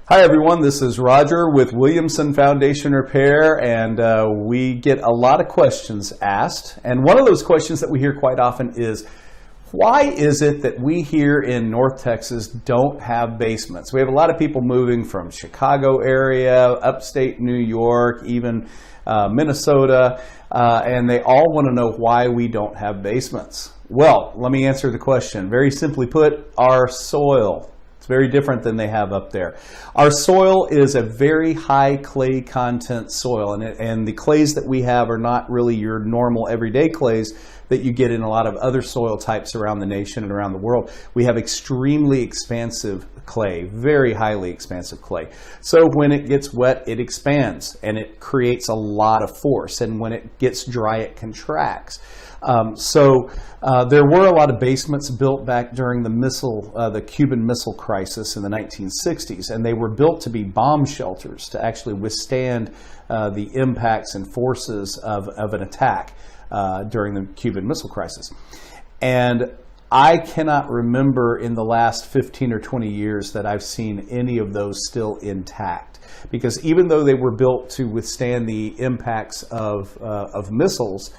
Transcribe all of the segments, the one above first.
Hi everyone, this is Roger with Williamson Foundation Repair, and we get a lot of questions asked. And one of those questions that we hear quite often is, why is it that we here in North Texas don't have basements? We have a lot of people moving from Chicago area, upstate New York, even Minnesota, and they all want to know why we don't have basements. Well, let me answer the question. Very simply put, our soil. It's very different than they have up there. Our soil is a very high clay content soil, and the clays that we have are not really your normal everyday clays that you get in a lot of other soil types around the nation and around the world. We have extremely expansive clay, very highly expansive clay. So when it gets wet, it expands and it creates a lot of force, and when it gets dry, it contracts. There were a lot of basements built back during the Cuban Missile Crisis in the 1960s, and they were built to be bomb shelters to actually withstand the impacts and forces of an attack during the Cuban Missile Crisis. And I cannot remember in the last 15 or 20 years that I've seen any of those still intact, because even though they were built to withstand the impacts of missiles,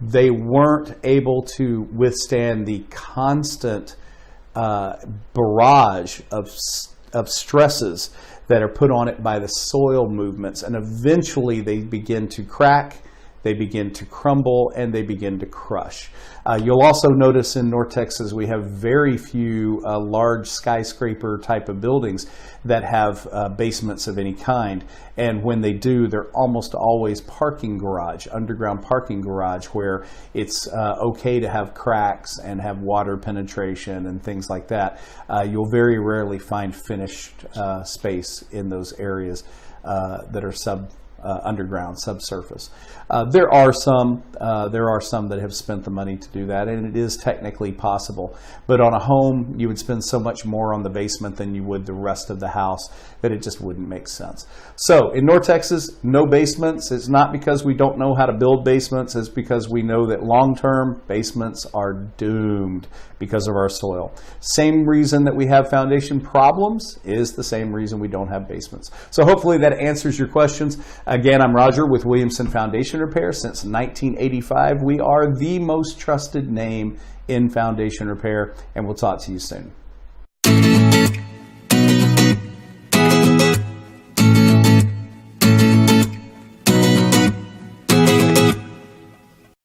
they weren't able to withstand the constant barrage of stresses that are put on it by the soil movements, and eventually they begin to crack, they begin to crumble, and they begin to crush. You'll also notice in North Texas we have very few large skyscraper type of buildings that have basements of any kind, and when they do, they're almost always parking garage, underground parking garage, where it's okay to have cracks and have water penetration and things like that. You'll very rarely find finished space in those areas that are underground, subsurface. There are some that have spent the money to do that, and it is technically possible. But on a home, you would spend so much more on the basement than you would the rest of the house that it just wouldn't make sense. So in North Texas, no basements. It's not because we don't know how to build basements. It's because we know that long-term basements are doomed because of our soil. Same reason that we have foundation problems is the same reason we don't have basements. So hopefully that answers your questions. Again, I'm Roger with Williamson Foundation Repair. Since 1985, we are the most trusted name in foundation repair, and we'll talk to you soon.